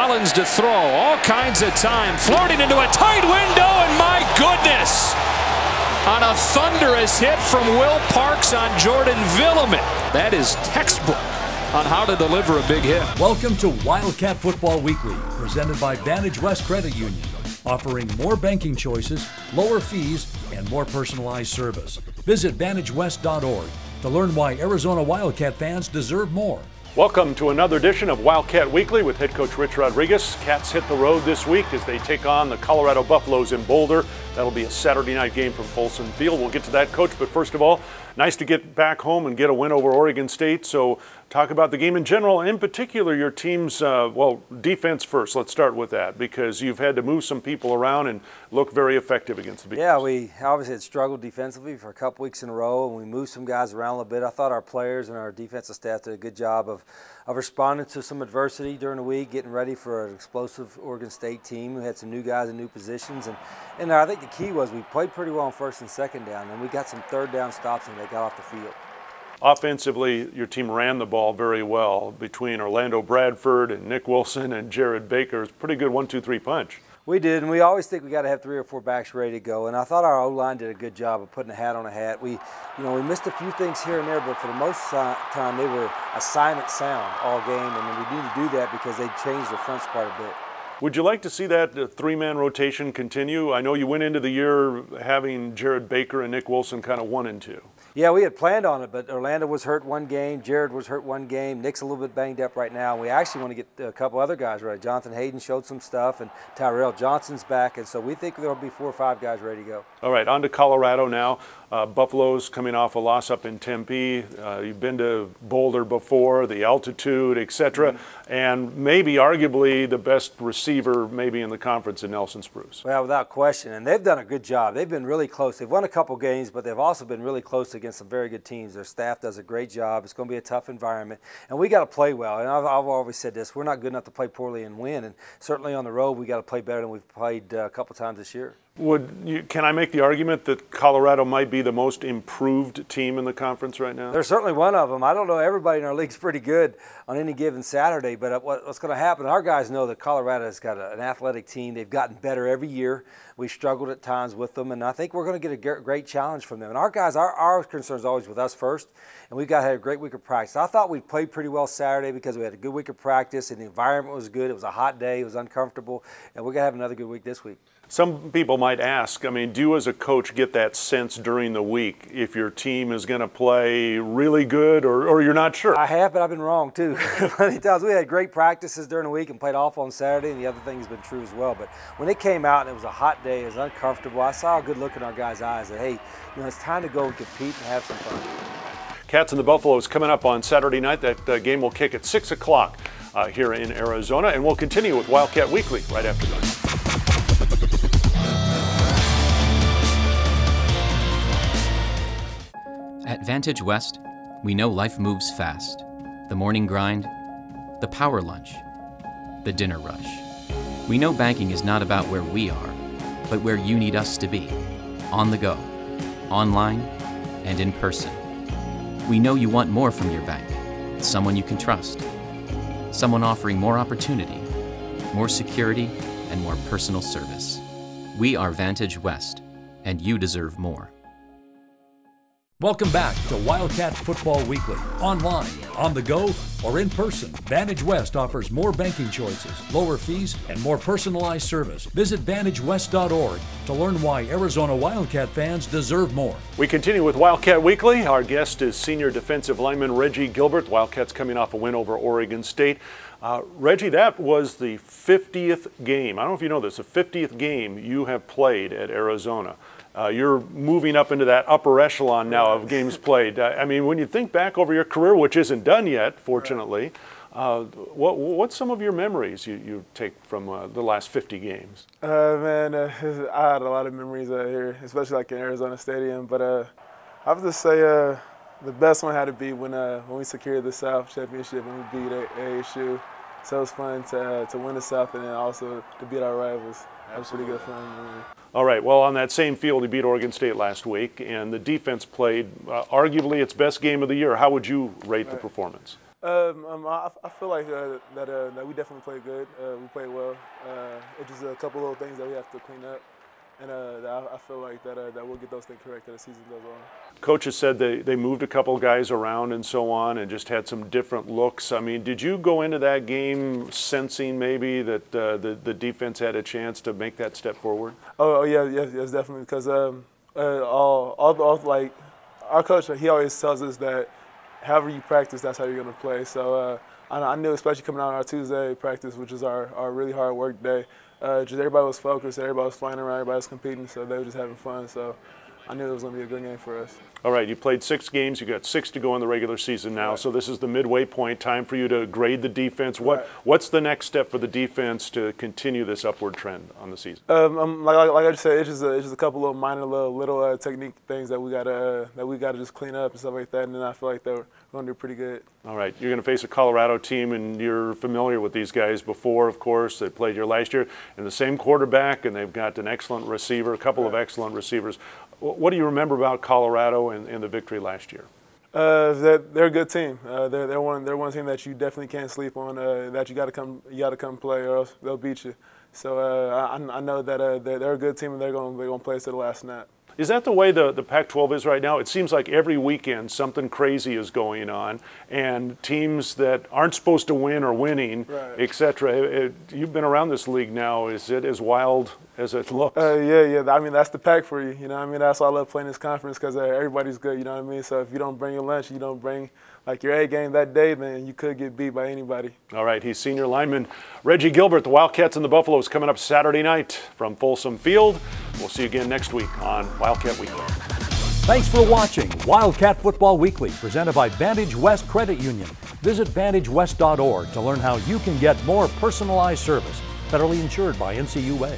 Collins to throw, all kinds of time, flirting into a tight window, and my goodness! On a thunderous hit from Will Parks on Jordan Villeman. That is textbook on how to deliver a big hit. Welcome to Wildcat Football Weekly, presented by Vantage West Credit Union, offering more banking choices, lower fees, and more personalized service. Visit VantageWest.org to learn why Arizona Wildcat fans deserve more. Welcome to another edition of Wildcat Weekly with head coach Rich Rodriguez. Cats hit the road this week as they take on the Colorado Buffaloes in Boulder. That'll be a Saturday night game from Folsom Field. We'll get to that, Coach, but first of all, nice to get back home and get a win over Oregon State. So talk about the game in general, in particular your team's, defense first. Let's start with that because you've had to move some people around and look very effective against the Bears. Yeah, we obviously had struggled defensively for a couple weeks in a row, and we moved some guys around a little bit. I thought our players and our defensive staff did a good job of responding to some adversity during the week, getting ready for an explosive Oregon State team. We had some new guys in new positions, and I think the key was we played pretty well on first and second down, and we got some third down stops and they got off the field. Offensively, your team ran the ball very well between Orlando Bradford and Nick Wilson and Jared Baker. It's a pretty good 1-2-3 punch. We did, and we always think we got to have 3 or 4 backs ready to go. And I thought our O-line did a good job of putting a hat on a hat. We missed a few things here and there, but for the most time they were assignment sound all game, and we need to do that because they changed their fronts quite a bit. Would you like to see that three-man rotation continue? I know you went into the year having Jared Baker and Nick Wilson kind of 1 and 2. Yeah, we had planned on it, but Orlando was hurt one game, Jared was hurt one game, Nick's a little bit banged up right now. We actually want to get a couple other guys ready. Jonathan Hayden showed some stuff, and Tyrell Johnson's back, and so we think there'll be 4 or 5 guys ready to go. All right, on to Colorado now. Buffalo's coming off a loss up in Tempe. You've been to Boulder before, the altitude, etc., and maybe arguably the best receiver maybe in the conference in Nelson Spruce. Well, without question, and they've done a good job. They've been really close. They've won a couple games, but they've also been really close against some very good teams. Their staff does a great job. It's going to be a tough environment, and we got to play well. And I've always said this: we're not good enough to play poorly and win, and certainly on the road we got to play better than we've played a couple times this year. Can I make the argument that Colorado might be the most improved team in the conference right now? They're certainly one of them. I don't know, everybody in our league's pretty good on any given Saturday, but what's going to happen, our guys know that Colorado's got an athletic team. They've gotten better every year. We've struggled at times with them, and I think we're going to get a great challenge from them. And our guys, our concern is always with us first, and we've got to have a great week of practice. I thought we played pretty well Saturday because we had a good week of practice, and the environment was good. It was a hot day. It was uncomfortable, and we're going to have another good week this week. Some people might ask, I mean, do you as a coach get that sense during the week if your team is going to play really good or you're not sure? I have, but I've been wrong too. Many times we had great practices during the week and played awful on Saturday, and the other thing has been true as well. But when it came out and it was a hot day, it was uncomfortable, I saw a good look in our guys' eyes that, hey, it's time to go and compete and have some fun. Cats and the Buffaloes coming up on Saturday night. That game will kick at 6 o'clock here in Arizona, and we'll continue with Wildcat Weekly right after that. At Vantage West, we know life moves fast. The morning grind, the power lunch, the dinner rush. We know banking is not about where we are, but where you need us to be. On the go, online, and in person. We know you want more from your bank. Someone you can trust. Someone offering more opportunity, more security, and more personal service. We are Vantage West, and you deserve more. Welcome back to Wildcat Football Weekly. Online, on the go, or in person, Vantage West offers more banking choices, lower fees, and more personalized service. Visit VantageWest.org to learn why Arizona Wildcat fans deserve more. We continue with Wildcat Weekly. Our guest is senior defensive lineman Reggie Gilbert. Wildcats coming off a win over Oregon State. Reggie, that was the 50th game. I don't know if you know this, the 50th game you have played at Arizona. You're moving up into that upper echelon now of games played. I mean, when you think back over your career, which isn't done yet, fortunately, what's some of your memories you take from the last 50 games? I had a lot of memories out here, especially like in Arizona Stadium. But I have to say the best one had to be when we secured the South Championship and we beat ASU. So it was fun to win the South and then also to beat our rivals. That was pretty good fun. All right, well, on that same field, you beat Oregon State last week, and the defense played arguably its best game of the year. How would you rate the performance? I feel like that we definitely played good. We played well. It's just a couple little things that we have to clean up, and I feel like that we'll get those things corrected as the season goes on. Coach has said they moved a couple guys around and so on, and just had some different looks. I mean, did you go into that game sensing maybe that the defense had a chance to make that step forward? Oh yeah, yes, definitely. Because all like our coach, he always tells us that however you practice, that's how you're going to play. So I knew, especially coming out on our Tuesday practice, which is our really hard work day, just everybody was focused, everybody was flying around, everybody was competing, so they were just having fun. So I knew it was going to be a good game for us. All right, you played 6 games. You got 6 to go in the regular season now. Right. So this is the midway point. Time for you to grade the defense. What's the next step for the defense to continue this upward trend on the season? Like I just said, it's just a couple of minor little technique things that we gotta just clean up and stuff like that. And then I feel like we're going to do pretty good. All right, you're going to face a Colorado team, and you're familiar with these guys before, of course. They played here last year, and the same quarterback, and they've got an excellent receiver, a couple of excellent receivers. What do you remember about Colorado and the victory last year? They're a good team. They're one team that you definitely can't sleep on. That you got to come play, or else they'll beat you. So I know that they're a good team, and they're gonna play us to the last snap. Is that the way the Pac-12 is right now? It seems like every weekend something crazy is going on, and teams that aren't supposed to win are winning, right, etc. You've been around this league now. Is it as wild as it looks? Yeah. I mean, that's the Pac for you. You know what I mean? That's why I love playing this conference, because everybody's good. You know what I mean? So if you don't bring your lunch, you don't bring like your A game that day, then you could get beat by anybody. All right, he's senior lineman Reggie Gilbert. The Wildcats and the Buffaloes coming up Saturday night from Folsom Field. We'll see you again next week on Wildcat Weekly. Thanks for watching Wildcat Football Weekly, presented by Vantage West Credit Union. Visit vantagewest.org to learn how you can get more personalized service, federally insured by NCUA.